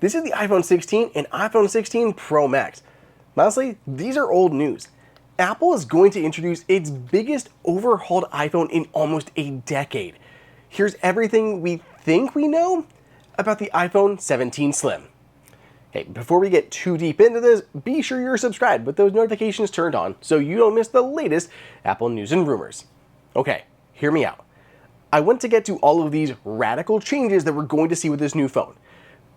This is the iPhone 16 and iPhone 16 Pro Max. Honestly, these are old news. Apple is going to introduce its biggest overhauled iPhone in almost a decade. Here's everything we think we know about the iPhone 17 Slim. Hey, before we get too deep into this, be sure you're subscribed with those notifications turned on so you don't miss the latest Apple news and rumors. Okay, hear me out. I want to get to all of these radical changes that we're going to see with this new phone.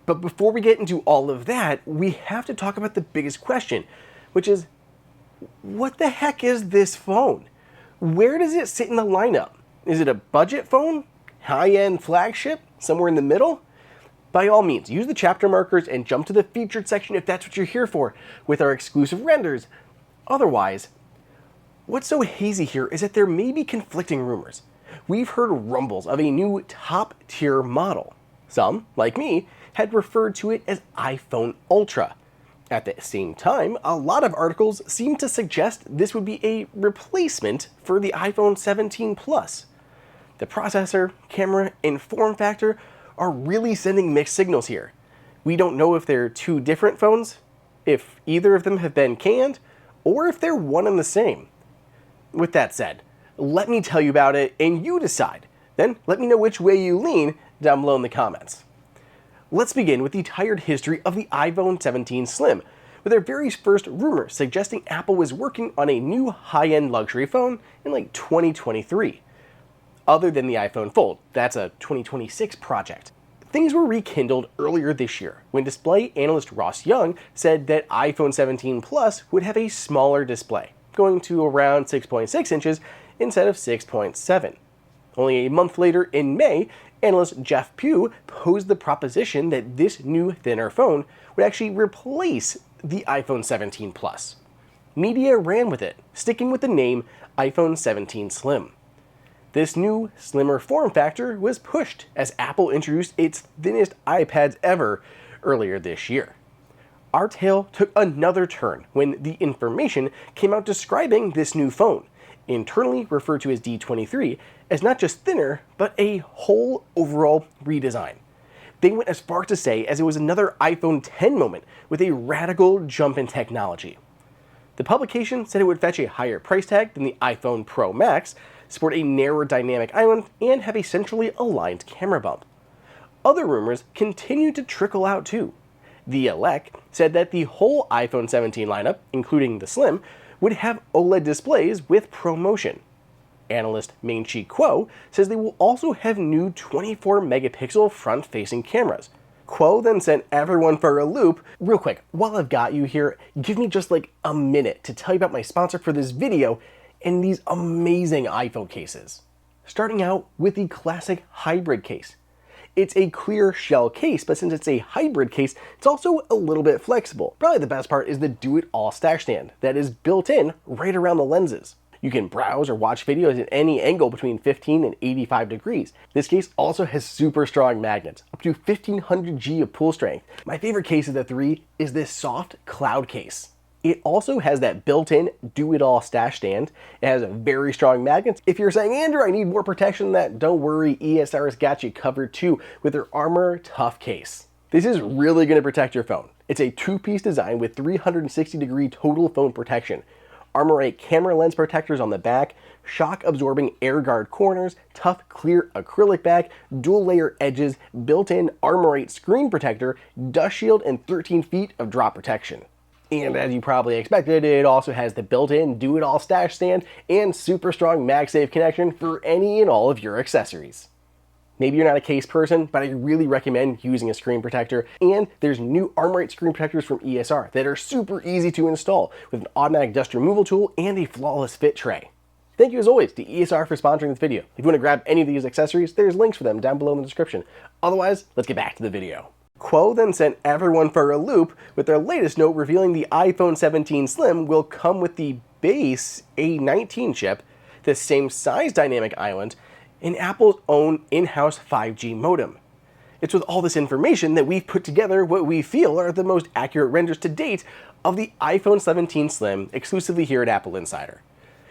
But before we get into all of that, we have to talk about the biggest question, which is, what the heck is this phone? Where does it sit in the lineup? Is it a budget phone? High-end flagship? Somewhere in the middle? By all means, use the chapter markers and jump to the featured section if that's what you're here for, with our exclusive renders. Otherwise, what's so hazy here is that there may be conflicting rumors. We've heard rumbles of a new top-tier model. Some, like me, had referred to it as iPhone Ultra. At the same time, a lot of articles seem to suggest this would be a replacement for the iPhone 17 Plus. The processor, camera, and form factor are really sending mixed signals here. We don't know if they're two different phones, if either of them have been canned, or if they're one and the same. With that said, let me tell you about it and you decide. Then let me know which way you lean down below in the comments. Let's begin with the tired history of the iPhone 17 Slim, with their very first rumor suggesting Apple was working on a new high-end luxury phone in like 2023. Other than the iPhone Fold, that's a 2026 project. Things were rekindled earlier this year when display analyst Ross Young said that iPhone 17 Plus would have a smaller display, going to around 6.6 inches instead of 6.7. Only a month later in May, analyst Jeff Pugh posed the proposition that this new thinner phone would actually replace the iPhone 17 Plus. Media ran with it, sticking with the name iPhone 17 Slim. This new, slimmer form factor was pushed as Apple introduced its thinnest iPads ever earlier this year. Our tale took another turn when the information came out describing this new phone, internally referred to as D23, as not just thinner, but a whole overall redesign. They went as far to say as it was another iPhone X moment with a radical jump in technology. The publication said it would fetch a higher price tag than the iPhone Pro Max, support a narrower dynamic island, and have a centrally aligned camera bump. Other rumors continued to trickle out too. The Elec said that the whole iPhone 17 lineup, including the Slim, would have OLED displays with ProMotion. Analyst Ming-Chi Kuo says they will also have new 24-megapixel front-facing cameras. Kuo then sent everyone for a loop. Real quick, while I've got you here, give me just like a minute to tell you about my sponsor for this video and these amazing iPhone cases. Starting out with the classic hybrid case. It's a clear shell case, but since it's a hybrid case, it's also a little bit flexible. Probably the best part is the do-it-all stash stand that is built in right around the lenses. You can browse or watch videos at any angle between 15 and 85 degrees. This case also has super strong magnets, up to 1500 G of pull strength. My favorite case of the three is this soft cloud case. It also has that built-in do-it-all stash stand. It has very strong magnets. If you're saying, Andrew, I need more protection than that, don't worry, ESR's got you covered too with their Armor Tough case. This is really going to protect your phone. It's a two-piece design with 360-degree total phone protection. Armor8 camera lens protectors on the back, shock-absorbing air guard corners, tough clear acrylic back, dual-layer edges, built-in Armor8 screen protector, dust shield, and 13 feet of drop protection. And as you probably expected, it also has the built-in do-it-all stash stand and super strong MagSafe connection for any and all of your accessories. Maybe you're not a case person, but I really recommend using a screen protector. And there's new Armor8 screen protectors from ESR that are super easy to install with an automatic dust removal tool and a flawless fit tray. Thank you as always to ESR for sponsoring this video. If you want to grab any of these accessories, there's links for them down below in the description. Otherwise, let's get back to the video. Kuo then sent everyone for a loop with their latest note revealing the iPhone 17 Slim will come with the base A19 chip, the same size dynamic island, and Apple's own in-house 5G modem. It's with all this information that we've put together what we feel are the most accurate renders to date of the iPhone 17 Slim exclusively here at AppleInsider.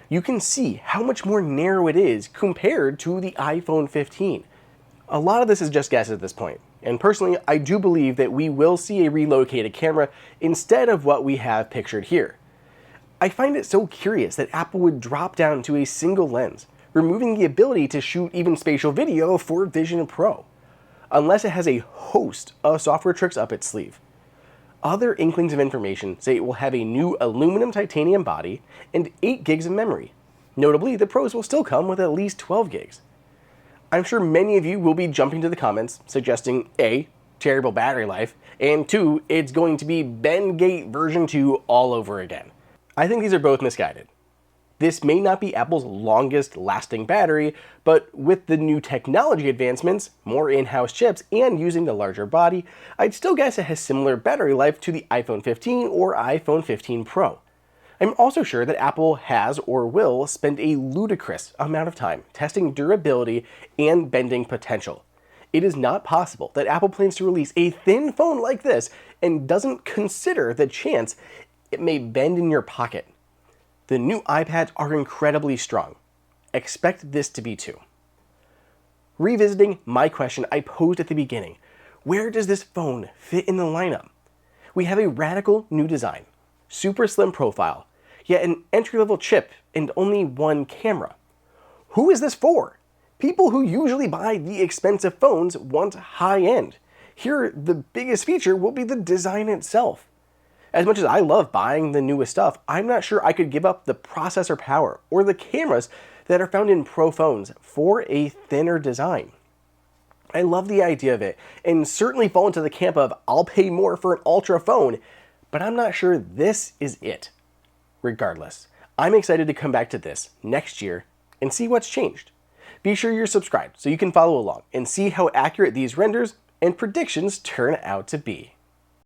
You can see how much more narrow it is compared to the iPhone 15. A lot of this is just guess at this point, And personally, I do believe that we will see a relocated camera instead of what we have pictured here. I find it so curious that Apple would drop down to a single lens, removing the ability to shoot even spatial video for Vision Pro, unless it has a host of software tricks up its sleeve. Other inklings of information say it will have a new aluminum titanium body and 8 gigs of memory. Notably, the Pros will still come with at least 12 gigs. I'm sure many of you will be jumping to the comments suggesting A, terrible battery life, and 2, it's going to be Bendgate version 2 all over again. I think these are both misguided. This may not be Apple's longest lasting battery, but with the new technology advancements, more in-house chips, and using the larger body, I'd still guess it has similar battery life to the iPhone 15 or iPhone 15 Pro. I'm also sure that Apple has or will spend a ludicrous amount of time testing durability and bending potential. It is not possible that Apple plans to release a thin phone like this and doesn't consider the chance it may bend in your pocket. The new iPads are incredibly strong. Expect this to be too. Revisiting my question I posed at the beginning, where does this phone fit in the lineup? We have a radical new design, super slim profile, yet an entry-level chip and only one camera. Who is this for? People who usually buy the expensive phones want high-end. Here, the biggest feature will be the design itself. As much as I love buying the newest stuff, I'm not sure I could give up the processor power or the cameras that are found in Pro phones for a thinner design. I love the idea of it and certainly fall into the camp of I'll pay more for an Ultra phone, but I'm not sure this is it. Regardless, I'm excited to come back to this next year and see what's changed. Be sure you're subscribed so you can follow along and see how accurate these renders and predictions turn out to be.